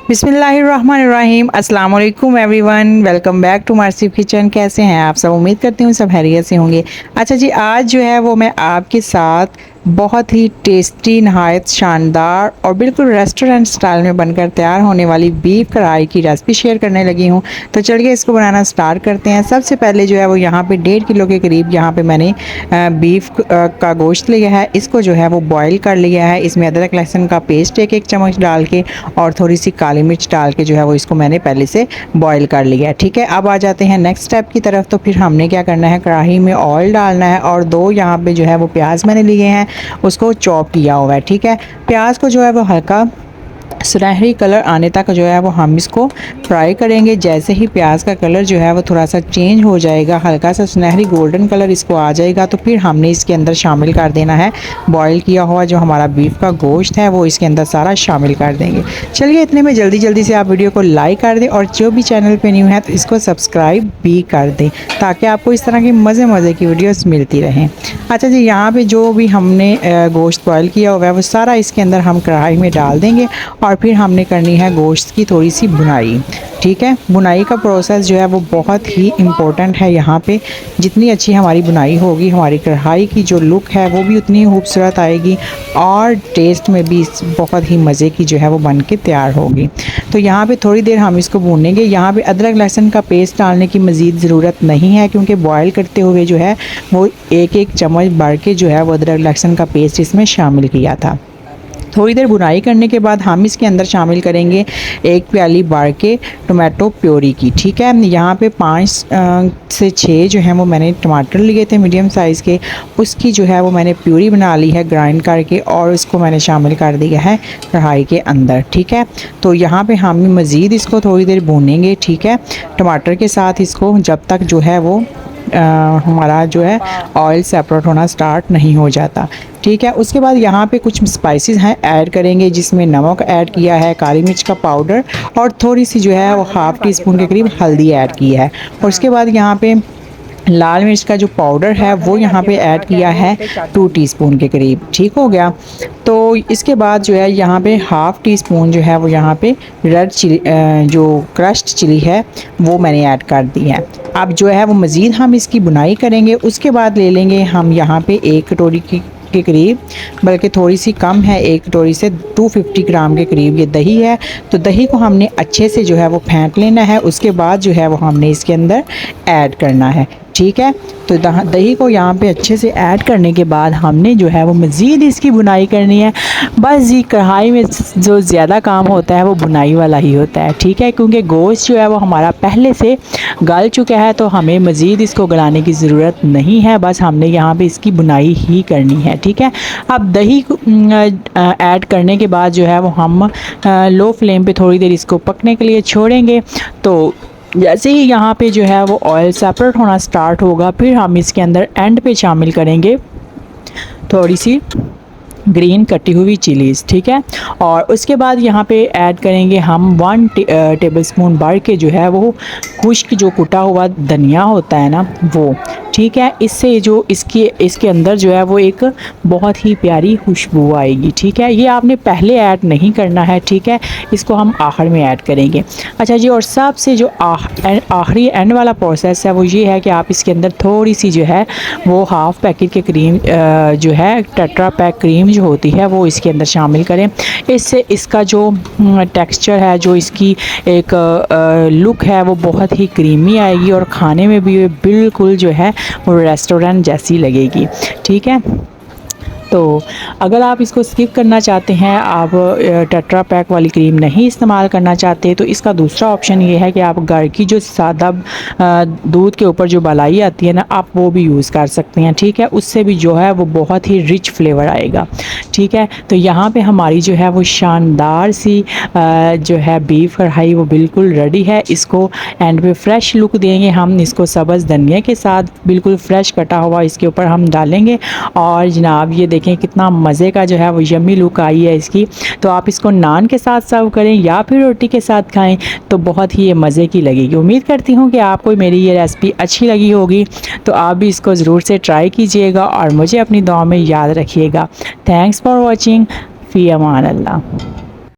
बिस्मिल्लाहिर्रहमानिर्रहीम अस्सलाम वालेकुम everyone, welcome back to Marsif kitchen. कैसे हैं आप सब? उम्मीद करती हूँ सब खैरियत से होंगे। अच्छा जी, आज जो है वो मैं आपके साथ बहुत ही टेस्टी, नहायत शानदार और बिल्कुल रेस्टोरेंट स्टाइल में बनकर तैयार होने वाली बीफ कढ़ाई की रेसिपी शेयर करने लगी हूँ। तो चलिए इसको बनाना स्टार्ट करते हैं। सबसे पहले जो है वो यहाँ पे 1.5 किलो के करीब यहाँ पे मैंने बीफ का गोश्त लिया है। इसको जो है वो बॉईल कर लिया है। इसमें अदरक लहसुन का पेस्ट एक चम्मच डाल के और थोड़ी सी काली मिर्च डाल के जो है वो इसको मैंने पहले से बॉईल कर लिया है। ठीक है, अब आ जाते हैं नेक्स्ट स्टेप की तरफ। तो फिर हमने क्या करना है, कढ़ाई में ऑयल डालना है और 2 यहाँ पे जो है वो प्याज मैंने लिए हैं, उसको चॉप किया हुआ है। ठीक है, प्याज को जो है वो हल्का सुनहरी कलर आने तक जो है वो हम इसको फ्राई करेंगे। जैसे ही प्याज का कलर जो है वो थोड़ा सा चेंज हो जाएगा, हल्का सा सुनहरी गोल्डन कलर इसको आ जाएगा, तो फिर हमने इसके अंदर शामिल कर देना है बॉईल किया हुआ जो हमारा बीफ का गोश्त है, वो इसके अंदर सारा शामिल कर देंगे। चलिए, इतने में जल्दी जल्दी से आप वीडियो को लाइक कर दें और जो भी चैनल पे न्यू है तो इसको सब्सक्राइब भी कर दें, ताकि आपको इस तरह की मज़े की वीडियोस मिलती रहें। अच्छा जी, यहाँ पे जो भी हमने गोश्त बॉईल किया हुआ है वो सारा इसके अंदर हम कढ़ाई में डाल देंगे और फिर हमने करनी है गोश्त की थोड़ी सी भुनाई। ठीक है, भुनाई का प्रोसेस जो है वो बहुत ही इम्पोर्टेंट है। यहाँ पे जितनी अच्छी हमारी भुनाई होगी, हमारी कढ़ाई की जो लुक है वो भी उतनी खूबसूरत आएगी और टेस्ट में भी बहुत ही मज़े की जो है वो बन के तैयार होगी। तो यहाँ पे थोड़ी देर हम इसको भूनेंगे। यहाँ पे अदरक लहसुन का पेस्ट डालने की मज़ीद ज़रूरत नहीं है, क्योंकि बॉयल करते हुए जो है वो एक चम्मच भर के जो है वो अदरक लहसुन का पेस्ट इसमें शामिल किया था। थोड़ी देर भुनाई करने के बाद हम इसके अंदर शामिल करेंगे 1 प्याली भर के टमाटो प्योरी की। ठीक है, यहाँ पे 5 से 6 जो है वो मैंने टमाटर लिए थे मीडियम साइज़ के, उसकी जो है वो मैंने प्योरी बना ली है ग्राइंड करके और इसको मैंने शामिल कर दिया है कढ़ाई के अंदर। ठीक है, तो यहाँ पे हम मज़ीद इसको थोड़ी देर भूनेंगे। ठीक है, टमाटर के साथ इसको जब तक जो है वो हमारा जो है ऑयल सेपरेट होना स्टार्ट नहीं हो जाता। ठीक है, उसके बाद यहाँ पे कुछ स्पाइसेस हैं ऐड करेंगे, जिसमें नमक ऐड किया है, काली मिर्च का पाउडर और थोड़ी सी जो है वो हाफ़ टी स्पून के करीब हल्दी ऐड की है। और उसके बाद यहाँ पे लाल मिर्च का जो पाउडर है वो यहाँ पे ऐड किया है 2 टीस्पून के करीब। ठीक हो गया, तो इसके बाद जो है यहाँ पे हाफ़ टी स्पून जो है वो यहाँ पे रेड चिली जो क्रश्ड चिली है वो मैंने ऐड कर दी है। अब जो है वो मज़ीद हम इसकी बुनाई करेंगे। उसके बाद ले लेंगे हम यहाँ पे 1 कटोरी के करीब, बल्कि थोड़ी सी कम है, 1 कटोरी से 250 ग्राम के करीब ये दही है। तो दही को हमने अच्छे से जो है वो फेंट लेना है। उसके बाद जो है वो हमने इसके अंदर ऐड करना है। ठीक है, तो दही को यहाँ पे अच्छे से ऐड करने के बाद हमने जो है वो मज़ीद इसकी बुनाई करनी है। बस जी, कढ़ाई में जो ज़्यादा काम होता है वो बुनाई वाला ही होता है। ठीक है, क्योंकि गोश्त जो है वो हमारा पहले से गल चुका है, तो हमें मज़ीद इसको गलाने की ज़रूरत नहीं है, बस हमने यहाँ पे इसकी बुनाई ही करनी है। ठीक है, अब दही ऐड करने के बाद जो है वो हम लो फ्लेम पे थोड़ी देर इसको पकने के लिए छोड़ेंगे। तो जैसे ही यहाँ पे जो है वो ऑयल सेपरेट होना स्टार्ट होगा, फिर हम इसके अंदर एंड पे शामिल करेंगे थोड़ी सी ग्रीन कटी हुई चिलीज़। ठीक है, और उसके बाद यहाँ पे ऐड करेंगे हम 1 टेबलस्पून भर के जो है वो खुश्क जो कुटा हुआ धनिया होता है ना वो। ठीक है, इससे जो इसके अंदर जो है वो एक बहुत ही प्यारी खुशबू आएगी। ठीक है, ये आपने पहले ऐड नहीं करना है। ठीक है, इसको हम आखिर में ऐड करेंगे। अच्छा जी, और सबसे जो आखिरी एंड वाला प्रोसेस है वो ये है कि आप इसके अंदर थोड़ी सी जो है वो हाफ़ पैकेट के क्रीम जो है टेट्रा पैक क्रीम जो होती है वो इसके अंदर शामिल करें। इससे इसका जो टेक्सचर है, जो इसकी एक लुक है वो बहुत ही क्रीमी आएगी और खाने में भी बिल्कुल जो है वो रेस्टोरेंट जैसी लगेगी। ठीक है, तो अगर आप इसको स्किप करना चाहते हैं, आप टेट्रा पैक वाली क्रीम नहीं इस्तेमाल करना चाहते, तो इसका दूसरा ऑप्शन ये है कि आप घर की जो सादा दूध के ऊपर जो मलाई आती है ना, आप वो भी यूज़ कर सकते हैं। ठीक है, उससे भी जो है वो बहुत ही रिच फ्लेवर आएगा। ठीक है, तो यहाँ पे हमारी जो है वो शानदार सी जो है बीफ कढ़ाई वो बिल्कुल रेडी है। इसको एंड पे फ्रेश लुक देंगे हम, इसको सब्ज़ धनिया के साथ बिल्कुल फ्रेश कटा हुआ इसके ऊपर हम डालेंगे। और जनाब ये देखें कितना मज़े का जो है वो यम्मी लुक आई है इसकी। तो आप इसको नान के साथ सर्व करें या फिर रोटी के साथ खाएं तो बहुत ही ये मज़े की लगेगी। उम्मीद करती हूँ कि आपको मेरी ये रेसिपी अच्छी लगी होगी, तो आप भी इसको ज़रूर से ट्राई कीजिएगा और मुझे अपनी दुआ में याद रखिएगा। Thanks for watching. Fee Aman Allah.